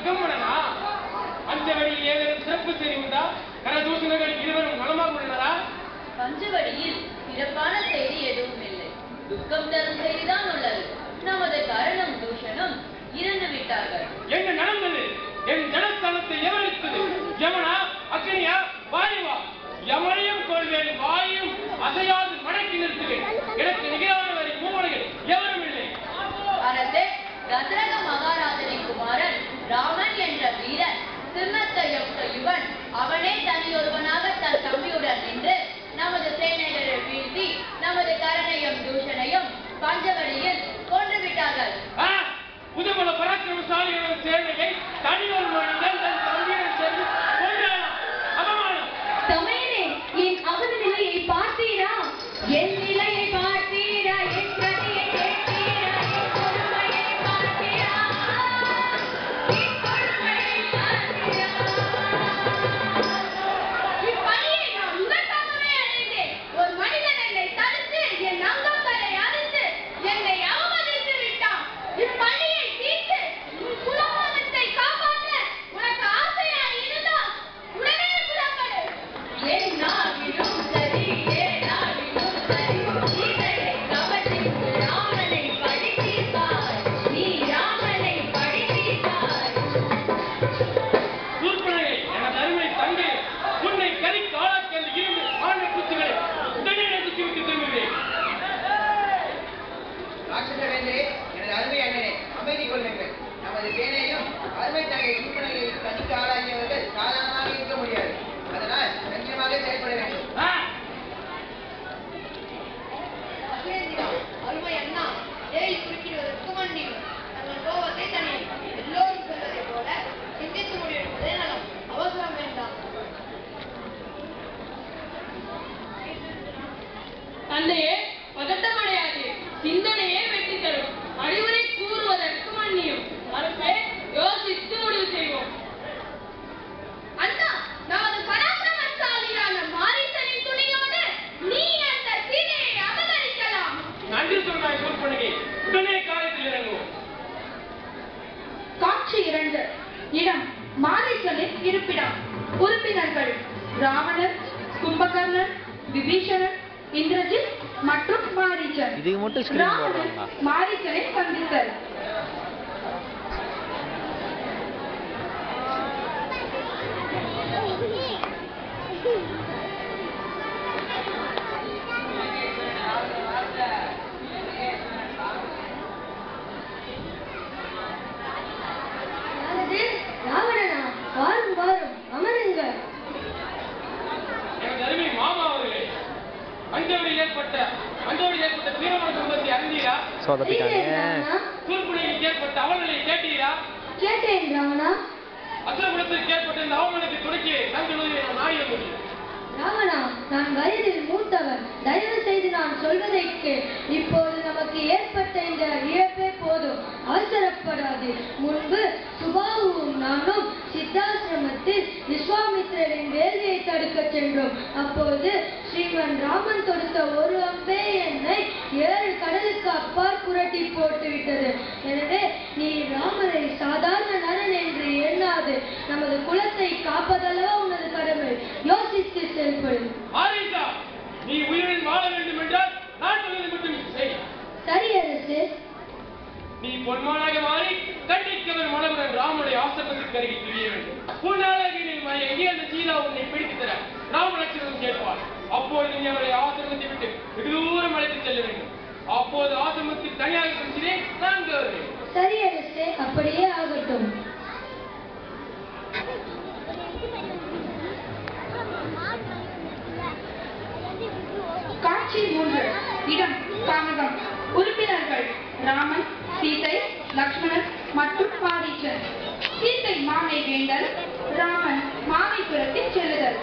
சுகம்மனா பஞ்சவடியில் ஏதேனும் சிறப்பு செய்தி உண்டா? கரதூஷணர்கள் இருவரும் நலமாக உள்ளனரா? பஞ்சவடியில் சிறப்பான செய்தி எதுவும் இல்லை. துக்கம் தரும் செய்திதான் உள்ளது. நமது கரணம் தூஷணம் இறந்து விட்டார்கள். என்ன நடந்தது? என் ஜனஸ்தானத்தை எவரித்தது? யமனா, அக்னியா, வாயுவா? யமனையும் கொள்வேன், வாயும் அசையாது மடக்கி நிறுத்துவேன். எனக்கு நிகரானவரை மூவர்கள் எவரும் இல்லை. அரசே, தசரத மகாராஜனின் குமாரன் ராமன் என்ற வீரன் சிம்மத்தை யொத்த யுவன் அவனே தனியொருவனாக தன் தம்பியுடன் நின்று நமது சேனைகளை வீழ்த்தி நமது கரணையும் தூஷணையும் பஞ்சவடியில் கொன்று விட்டார்கள். புதுமல பராக்கிரமசாலியோட சேனையை தனியொருவனுடன் தன் தம்பியுடன் சேர்ந்து கொன்றானா? அவமானம்! தமையனே, என் அவத நிலையை பார்த்தீரா? என் நிலையை பார்த்தீரா? என் கதையை கேட்டீரா? என் கொடுமையை பார்த்தீரா? என் கொடுமையை பார்த்தீரா? இப்பணியை நான் உங்களுக்காகவே அடைந்தேன். ஒரு மனிதன் என்னை தடுத்து என் அங்கங்களை அறிந்து என்னை அவமதித்து விட்டான். இப்பணியை தீர்த்து உன் குலமானத்தை காப்பாற்ற உனக்கு ஆசையா இருந்தால் உடனே புறப்படு. என் நாவிலும் சரி, என் நாவிலும் சரி, சீதையை கவர்ந்து ராமனை பழித்தீர்ப்பாய். நீ ராமனை பழித்தீர்ப்பாய். சூர்பனகை, எனது அருமை தங்கை, உன்னை கரிக்கு ஆளாக்கி அந்த இரும்பு ஆண்ட குச்சிகளை உடனே நசுக்கி விட்டு திரும்புகிறேன். ராட்சச வேந்தரே, எனது அருமை அண்ணனே, அமைதி கொள்ளுங்கள். நமது சேனையும் அருமை தங்கை சூர்பனகையை கரிக்கு ஆளாகியவர்கள் சாதாரணமாக இருக்க முடியாது. அதனால் கண்ணியமாக செயல்பட வேண்டும். அருமை அண்ணா, ஏய் குறுக்கிடுவதற்கு மன்னியும். தங்கள் கோபத்தை தனியும். எல்லோரும் சொல்வதைப் போல சிந்தித்து முடிவெடுப்பதே நலம். அவசரம் வேண்டாம். தந்தையே, பதட்டமடையாது. சிந்தனையே வெற்றி தரும். அறிவுரை கூறுவதற்கு மன்னியும். அரசே, யோசித்து முடிவு செய்வோம். அண்ணா, நமது பராக்கிரமசாலியான மாரீசனின் துணையோடு நீ அந்த சீதையை அபகரிக்கலாம். நன்றி சொன்னாய் சூர்பனகை. உடனே காரியத்தில் இறங்குவோம். காட்சி 2. இடம் மாரீசனின் இருப்பிடம். உறுப்பினர்கள் ராவணன், கும்பகர்ணன், விபீஷணன், இந்திரஜித் மற்றும் மாரீசன். இதுக்கு மட்டும் ஸ்கிரீன் ராவணன் போடுறாங்க. மாரீசனை சந்தித்தல். ராவணனா, வாரும் வாரும், அமருங்க. எனது அருமை மாமா அவர்களே, பஞ்சவடியில் ஏற்பட்ட தீரமான சம்பவத்தை அறிந்தீரா? சொதப்பிட்டாங்க. சூர்பனகைக்கு ஏற்பட்ட அவலங்களை கேட்டீரா? கேட்டேன் ராவணா. அசுரகுலத்திற்கு ஏற்பட்ட இந்த அவமானத்தை துடைக்க தங்கள் உதவியை நான் நாடி வந்தேன். ராவணா, நான் வயதில் மூத்தவன். தயவு செய்து நான் சொல்வதை கேள். இப்போது நமக்கு ஏற்பட்ட இந்த இழப்பே போதும். அவசரப்படாது. முன்பு சுபாவும் நானும் சித்தாசிரமத்தில் விஸ்வாமித்திரரின் வேள்வியை தடுக்க சென்றோம். அப்போது ஸ்ரீமன் ராமன் தொடுத்த ஒரு அம்பே என்னை 7 கடலுக்கு அப்பால் புரட்டி போட்டு விட்டது. எனவே நீ ராமனை சாதாரண நரன் என்று எண்ணாது. நமது குலத்தை காப்பதல்லவா உனது கடமை. யோசித்து செயல்படும். மாரீசா, நீ உயிருடன் வாழ வேண்டும் என்றால் நான் சொல்வதை மட்டும் செய். சரி அரசே. நீ பொன்மானாக மாறி கண்டிக்கவர் மனமுடன் ராமனுடைய ஆசிரமத்திற்கு அருகே திரிய வேண்டும். உன்னாலகினில் மயங்கி அந்த சீதா உன்னை பிடித்து தர ராமலட்சுமணன் கேட்பார். அப்போது நீ அவரை ஆசிரமத்தை விட்டு வெகு தூரம் அழைத்து செல்ல வேண்டும். அப்போது ஆசிரமத்தில் தனியாக சென்றேன் நான் வருவேன். சரி அரசே, அப்படியே ஆகட்டும். காட்சி 3. இடம் கானகம். உறுப்பினர்கள் ராமன், சீதை, லக்ஷ்மணன் மற்றும் மாரீசன். சீதை மானை வேண்டல், ராமன் மானை துரத்தி செல்லுதல்.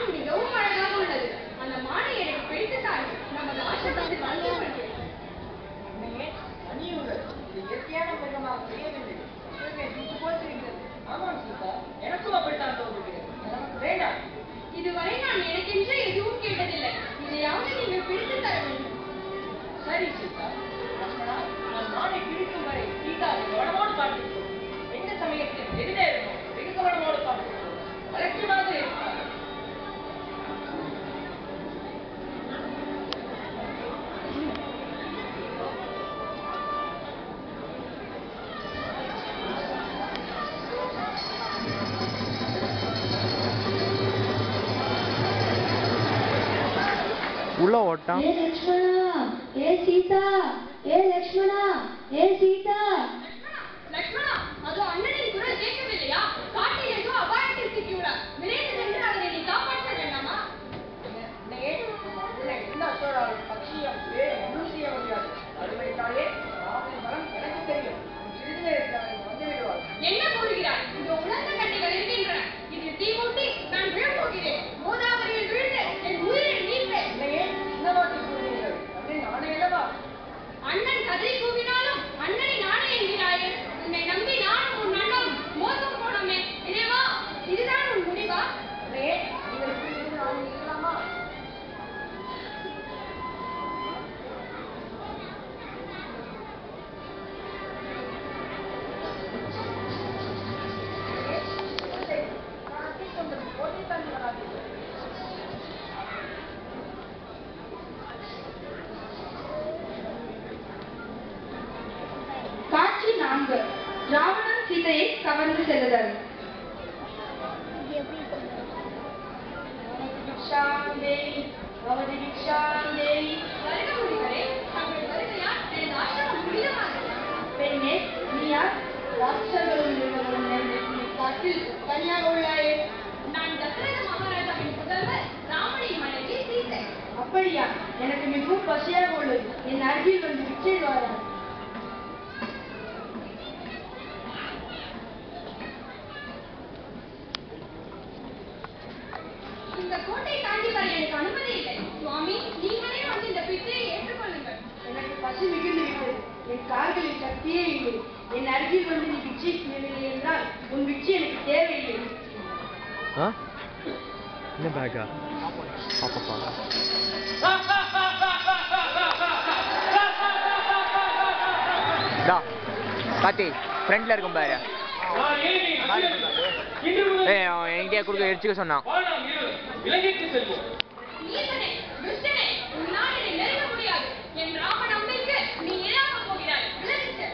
மான் மிகவும் அழகாக உள்ளது. அந்த மானை எனக்கு பிடித்துத்தான் நமது ஆசிரமத்தில் வளர்க்கப்பட்டது. அணியுங்கள், இது இயற்கையான மிருகமாக தெரியவில்லை. ஆமாம் சீதா, எனக்கும் அப்படித்தான் தோன்றுகிறது. நமக்கு வேண்டாம். இதுவரை நான் எனக்கென்று எதுவும் கேட்டதில்லை. இதையாவது நீங்கள் பிடித்து தர வேண்டும். சரி சீதா, லக்ஷ்மணா, நான் மானை பிடிக்கும் வரை சீதாவை கவனமோடு பார்த்துக்கோ. எந்த சமயத்தில் எது நேரமோ வெகு கவனமோடு பார்த்துக்கோ. அலட்சியமாக இருப்பார். உள்ள ஓட்டான். ஏ லக்ஷ்மணா, ஏ சீதா, ஏ லக்ஷ்மணா, ஏ சீதா. லக்ஷ்மணா, அதோ அண்ணனின் குரல் கேட்கவில்லையா? காட்டில் ஏதோ அபாயத்தில் சிக்கியுள்ளார். விரைந்து சென்று அவரை நீ காப்பாற்ற வேண்டாமா? என்ன சொல்றாள்? பட்சியம் ஒன்றும் செய்ய முடியாது. அறுவைத்தாலே ராமனின் பலம் எனக்கு தெரியும். சிறிது நேரத்தில் அவனை வந்து விடுவாள். என்ன கூறுகிறாய்? இதோ உலர்ந்த கண்ணிகள் இருக்கின்றன. இதில் தீ மூட்டி நான் விழப்போகிறேன். கோதாவரியில் விழுந்து என் உயிரை நீப்பேன். இல்லையே, சின்னவாட்டி கூறுகிறீர்கள். அப்படின்னு நானே அல்லவா? அண்ணன் கதை கூவினாலும் அண்ணனை நானே என்கிறாயே. உன்னை நம்பி நானும் உன் அண்ணனும் மோசம் போனோமே. இறைவா, இதுதான் உன் முடிவா? இல்லையே, நீங்கள் இப்படி இருந்து நான் இருக்கலாமா? காட்சி 4. ராவணன் சீதையை கவர்ந்து செல்லுதல். பெண்ணே, நீ யார்? காட்டில் தனியாக உள்ளாயே. நான் தசரத மகாராஜாவின் புதல்வர் ராமனின் மனைவி சீதை. அப்படியா? எனக்கு மிகவும் பசியாக உள்ளது. என் அருகில் வந்து பிச்சை வாரா. இந்த கோட்டை தாண்டி வர எனக்கு அனுமதி இல்லை. சுவாமி, நீங்களே வந்து இந்த பிச்சையை ஏற்றுக்கொள்ளுங்கள். எனக்கு பசி மிகுந்து விட்டது. என் கால்களில் சக்தியே இல்லை. என் அருகில் வந்து நீ பிச்சை கேட்கவில்லை என்றால் உன் பிச்சை எனக்கு தேவையில்லை. என்ன பேக்கா? பாப்பா காத்தி ஃப்ரண்ட்ல இருக்கும் பாரு. அவன் என்கிட்ட கொடுக்க எரிச்சுக்க சொன்னான். நீசனே, துஷ்டனே, உன்னால் என்னை நெருங்க முடியாது. என் ராம நம்பிக்கை நீ இழாம போகிறாய். விலகிச்சு.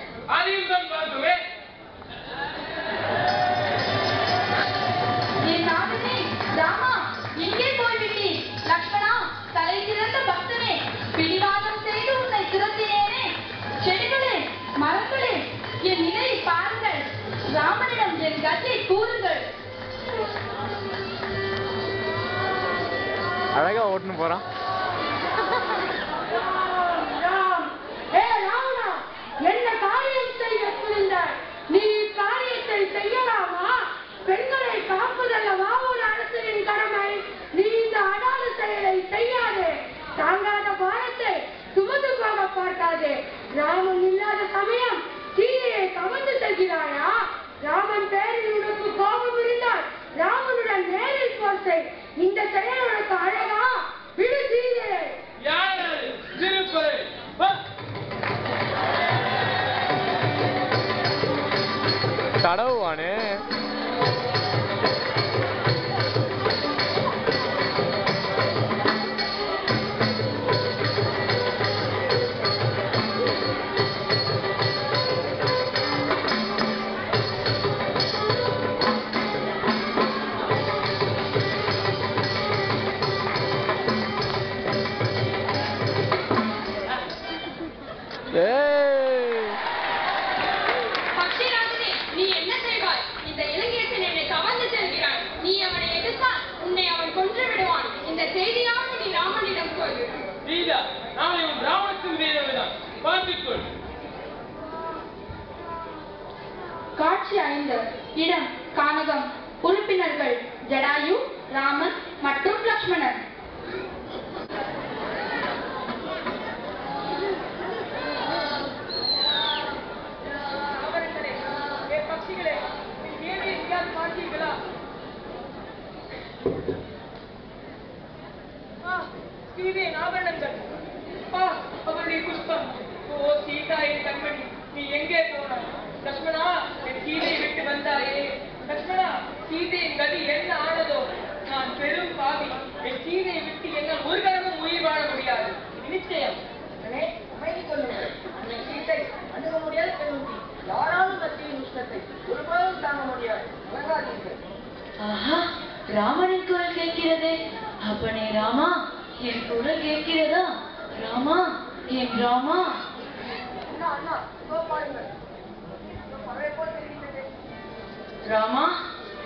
என் நாதனே, ராமா, எங்கே போய்விட்டீர்? லக்ஷ்மணா, தலை சிறந்த பக்தனே, பிடிவாதம் செய்து உன்னை துரத்தினேனே. செடிகளே, மரங்களே, என் நிலையை பாருங்கள். ராமனிடம் என் கதியை கூறுங்கள். அழகா ஓட்டுன்னு போறான். என்ன காரியம் செய்ய துணிந்தாய்? நீ காரியத்தை செய்யலாமா? பெண்களை காப்பதல்லவா ஒரு அரசனின் கடமை. நீ இந்த அடாத செயலை செய்யாதே. தாங்காத பாரத்தை சுமந்து போக பார்க்காதே. ராமன் இல்லாத சமயம் சீதையை கவர்ந்து செல்கிறாயா? ராமன் பேரில் உனக்கு கோபம் இருந்தால் ராமனுடன் நேரில் போர் செய். இந்த செயல் உனக்கு அழகா? விடு சீதையை. தடவுவானே. பக்ஷிராஜனே, நீ என்ன செய்வாய்? இந்த இலங்கையன் என்னை கவர்ந்து செல்கிறான். நீ அவனை எதிர்த்தால் உன்னை அவன் கொன்று விடுவான். இந்த செய்தியாவது நீ ராமனிடம் சொல். சீதா, நாளை உன் ராவணத்தின் வீரர்தான். பார்த்துக்கொள். காட்சி 5. இடம் கானகம். உறுப்பினர்கள் ஜடாயு, ராமன், மற்றும் லக்ஷ்மணன். ஆபரணங்கள் அவருடைய புஷ்பம். ஓ சீதா, என் கண்மணி, நீ எங்கே போனாய்? லக்ஷ்மணா, என் சீதையை விட்டு வந்தாயே. லக்ஷ்மணா, சீதையின் கதி என்ன ஆனதோ? நான் பெரும் பாவி. என் சீதையை விட்டு என்னால் ஒரு கணமும் உயிர் வாழ முடியாது. நிச்சயம். அமைதி கொள்ளுங்கள். அந்த சீத்தை அணுக முடியாத பெண்ணுட்டி. யாராலும் கத்தியின் உஷ்ணத்தை ஒருபோதும் தாங்க முடியாது. வணங்காதீர்கள். ஆஹா, ராமனின் குரல் கேட்கிறதே. அப்பனே ராமா, என் குரல் கேட்கிறதா? ராமா, என் ராமா. அண்ணா அண்ணா, இதோ பாருங்கள். இதோ பறவை போல் தெரிகின்றது. ராமா,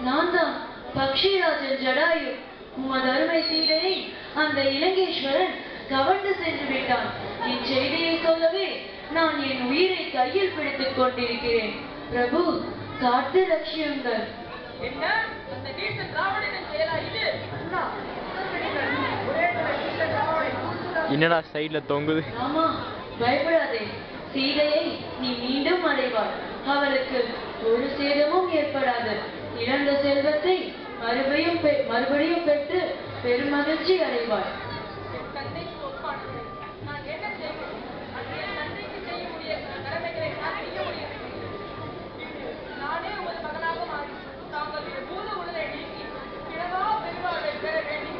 நான் தான் பக்ஷிராஜன் ஜடாயு. உமது அருமை சீதையை அந்த இலங்கேஸ்வரன் கவர்ந்து சென்று விட்டான். என் செய்தியை சொல்லவே நான் என் உயிரை கையில் பிடித்துக் கொண்டிருக்கிறேன். பிரபு, காத்து ரட்சியுங்கள். என்ன அந்த நீசன் ராவணனின் செயலா இது? அண்ணா, ஒரே ராவணை என்னடா சைடுல தொங்குது? ராமா, பயப்படாதே. சீதையை நீ மீண்டும் அடைவாய். அவளுக்கு ஒரு சேதமும் ஏற்படாது. இழந்த செல்வத்தை மறுபடியும் பெற்று பெருமகிழ்ச்சி அடைவாய். என் தந்தைக்கு ஒப்பானது. நான் என்ன செய்வேன்? என் தந்தைக்கு செய்ய முடிய கடமைகளை நான் செய்ய முடியவில்லை. நானே உமது மகனாக மாறி தாங்களுடைய பூத உடலை நீக்கி பிறவா பெருவாளை பெற வேண்டும்.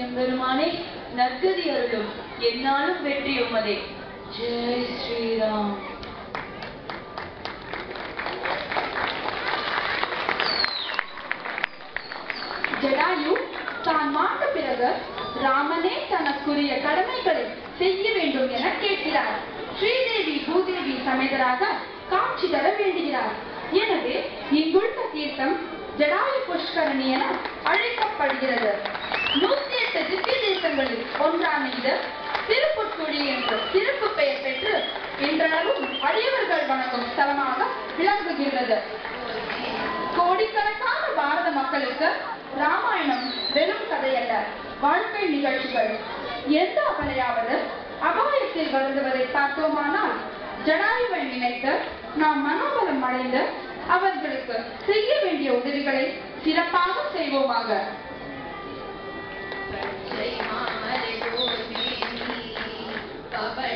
எம்பெருமானே, நற்கதி அருளும். என்னாலும் வெற்றி உமதே. ஜெய் ஸ்ரீராம். ஜடாயு தான் மாண்ட பிறகு ராமனே தனக்குரிய கடமைகளை செய்ய வேண்டும் என கேட்கிறார். ஸ்ரீதேவி பூதேவி சமேதராக காட்சி தர வேண்டுகிறார். எனவே இங்குள்ள தீர்த்தம் ஜடாயு புஷ்கரணி என அழைக்கப்படுகிறது. 108 திவ்ய தேசங்களில் ஒன்றான இது திருப்புட்குடி என்ற சிறப்பு பெயர் பெற்று இன்றளவும் அடியவர்கள் வணங்கும் ஸ்தலமாக விளங்குகிறது. கோடிக்கணக்கான பாரத மக்களுக்கு ராமாயணம் வெறும் கதையல்ல, வாழ்க்கை நிகழ்ச்சிகள். எந்த அபலையாவது அபாயத்தில் வருந்துவதை பார்த்தோமானால் ஜடாயுவை நினைத்து நாம் மனோபலம் அடைந்து அவர்களுக்கு செய்ய வேண்டிய உதவிகளை சிறப்பாக செய்வோமாக. பச்சை மாமலை போல் மேனி, பவள